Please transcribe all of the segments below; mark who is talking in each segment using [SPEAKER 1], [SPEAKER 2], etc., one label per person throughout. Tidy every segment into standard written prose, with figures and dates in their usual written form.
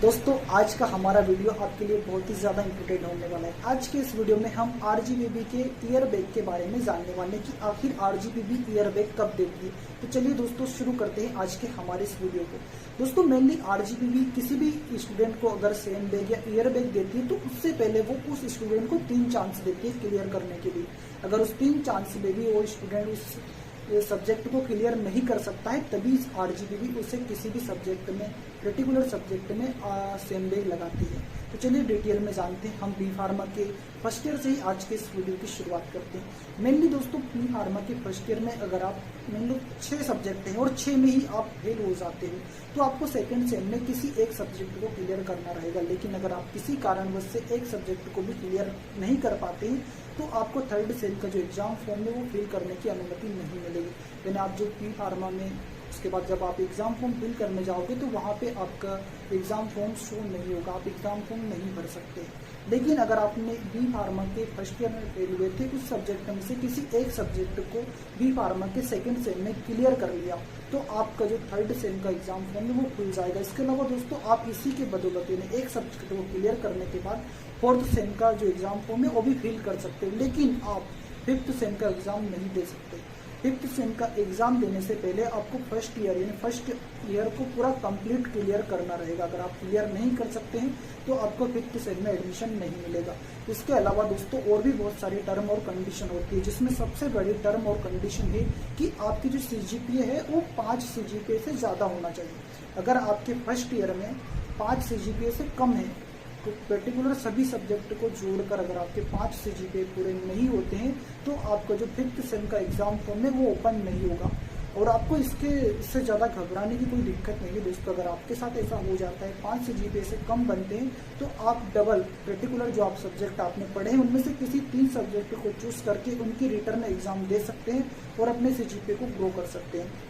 [SPEAKER 1] दोस्तों आज का हमारा वीडियो आपके लिए बहुत ही ज़्यादा इंपॉर्टेंट होने वाला है। आज के इस वीडियो में हम RGBB के ईयर बैग के बारे में जानने वाले हैं कि आखिर RGBB ईयर बैग कब देती है। तो चलिए दोस्तों शुरू करते हैं आज के हमारे इस वीडियो को। दोस्तों मेनली RGBB किसी भी स्टूडेंट को अगर सेम बैग या ईयर बैग देती है तो उससे पहले वो उस स्टूडेंट को 3 चांस देती है क्लियर करने के लिए। अगर उस 3 चांस में भी वो स्टूडेंट उस सब्जेक्ट को क्लियर नहीं कर सकता है तभी RGBB उसे किसी भी सब्जेक्ट में पर्टिकुलर सब्जेक्ट में सेम बैग लगाती है। तो चलिए डिटेल में जानते हैं। हम बी फार्मा के फर्स्ट ईयर से ही आज के इस वीडियो की शुरुआत करते हैं। मेनली दोस्तों बी फार्मा के फर्स्ट ईयर में अगर आप मान लो 6 सब्जेक्ट हैं और 6 में ही आप फेल हो जाते हो तो आपको सेकेंड सेम में किसी एक सब्जेक्ट को क्लियर करना रहेगा। लेकिन अगर आप किसी कारणवश से एक सब्जेक्ट को भी क्लियर नहीं कर पाते हैं तो आपको थर्ड सेम का जो एग्जाम फॉर्म है वो फिल करने की अनुमति नहीं मिलेगी। यानी आप जो बी फार्मा में उसके बाद जब आप एग्जाम फॉर्म फिल करने जाओगे तो वहाँ पे आपका एग्जाम फॉर्म शो नहीं होगा, आप एग्जाम फॉर्म नहीं भर सकते। लेकिन अगर आपने बी फार्मा के फर्स्ट ईयर में फेल हुए थे उस सब्जेक्ट में से किसी एक सब्जेक्ट को बी फार्मा के सेकंड सेम में क्लियर कर लिया तो आपका जो थर्ड सेम का एग्जाम फॉर्म है वो खुल जाएगा। इसके अलावा दोस्तों आप इसी के बदौलत एक सब्जेक्ट को क्लियर करने के बाद फोर्थ सेम का जो एग्जाम फॉर्म है वो भी फिल कर सकते हो। लेकिन आप फिफ्थ सेम का एग्जाम नहीं दे सकते। फिफ्थ सेम का एग्जाम देने से पहले आपको फर्स्ट ईयर को पूरा कंप्लीट क्लियर करना रहेगा। अगर आप क्लियर नहीं कर सकते हैं तो आपको फिफ्थ सेम में एडमिशन नहीं मिलेगा। इसके अलावा दोस्तों और भी बहुत सारी टर्म और कंडीशन होती है जिसमें सबसे बड़ी टर्म और कंडीशन है कि आपकी जो CGPA है वो 5 CGPA से ज़्यादा होना चाहिए। अगर आपके फर्स्ट ईयर में 5 CGPA से कम है तो पर्टिकुलर सभी सब्जेक्ट को जोड़कर अगर आपके 5 CGPA पूरे नहीं होते हैं तो आपका जो फिफ्थ सेम का एग्जाम फॉर्म है वो ओपन नहीं होगा। और आपको इससे ज़्यादा घबराने की कोई दिक्कत नहीं है दोस्तों। अगर आपके साथ ऐसा हो जाता है 5 CGPA से कम बनते हैं तो आप डबल पर्टिकुलर जो आप सब्जेक्ट आपने पढ़े हैं उनमें से किसी 3 सब्जेक्ट को चूज करके उनकी रिटर्न एग्जाम दे सकते हैं और अपने CGPA को ग्रो कर सकते हैं।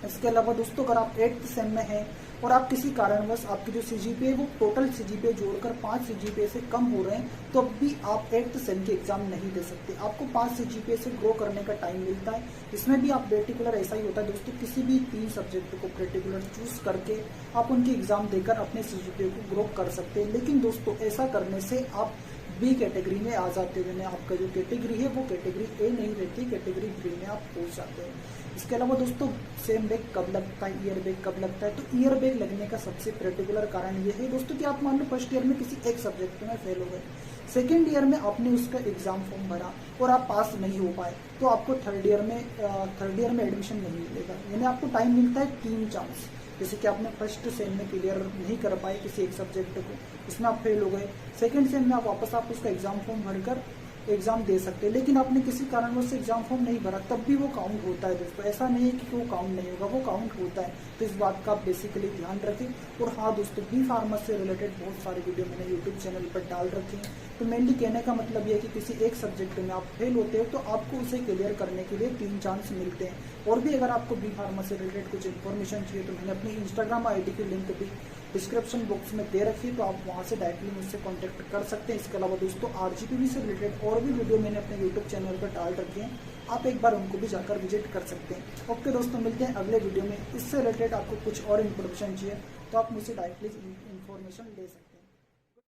[SPEAKER 1] इसके अलावा दोस्तों अगर आप 8th सेम में हैं और आप किसी कारणवश आपकी जो CGPA वो टोटल CGPA जोड़कर 5 CGPA से कम हो रहे हैं तो अब भी आप 8th सेम के एग्जाम नहीं दे सकते। आपको 5 CGPA से ग्रो करने का टाइम मिलता है। इसमें भी आप पर्टिकुलर ऐसा ही होता है दोस्तों, किसी भी 3 सब्जेक्ट को पर्टिकुलर चूज करके आप उनकी एग्जाम देकर अपने CGPA को ग्रो कर सकते हैं। लेकिन दोस्तों ऐसा करने से आप बी कैटेगरी में आ जाते हैं। आपका जो कैटेगरी है वो कैटेगरी A नहीं रहती, कैटेगरी B में आप पहुंच जाते हैं। इसके अलावा दोस्तों सेम बैग कब लगता है, ईयर बैग कब लगता है, तो ईयर बैग लगने का सबसे पर्टिकुलर कारण ये है दोस्तों कि आप मान लो फर्स्ट ईयर में किसी एक सब्जेक्ट में फेल हो गए, सेकेंड ईयर में आपने उसका एग्जाम फॉर्म भरा और आप पास नहीं हो पाए तो आपको थर्ड ईयर में एडमिशन नहीं मिलेगा। यानी आपको टाइम मिलता है 3 चांस। जैसे कि आपने फर्स्ट सेम में क्लियर नहीं कर पाए किसी एक सब्जेक्ट को, उसमें आप फेल हो गए, सेकंड सेम में आप वापस उसका एग्जाम फॉर्म भरकर एग्जाम दे सकते हैं। लेकिन आपने किसी कारणवश से एग्जाम फॉर्म नहीं भरा तब भी वो काउंट होता है दोस्तों। ऐसा नहीं है कि वो काउंट नहीं होगा, वो काउंट होता है। तो इस बात का आप बेसिकली ध्यान रखें। और हाँ दोस्तों बी फार्मा से रिलेटेड बहुत सारे वीडियो मैंने यूट्यूब चैनल पर डाल रखे हैं। तो मेनली कहने का मतलब ये है कि किसी एक सब्जेक्ट में आप फेल होते हो तो आपको उसे क्लियर करने के लिए 3 चांस मिलते हैं। और भी अगर आपको बी फार्मा से रिलेटेड कुछ इन्फॉर्मेशन चाहिए तो मैंने अपनी इंस्टाग्राम ID की लिंक भी डिस्क्रिप्शन बॉक्स में दे रखी है, तो आप वहां से डायरेक्टली मुझसे कांटेक्ट कर सकते हैं। इसके अलावा दोस्तों RGBB से रिलेटेड और भी वीडियो मैंने अपने यूट्यूब चैनल पर डाल रखे हैं, आप एक बार उनको भी जाकर विजिट कर सकते हैं। ओके दोस्तों, मिलते हैं अगले वीडियो में। इससे रिलेटेड आपको कुछ और इन्फॉर्मेशन चाहिए तो आप मुझसे डायरेक्टली इन्फॉर्मेशन ले सकते हैं।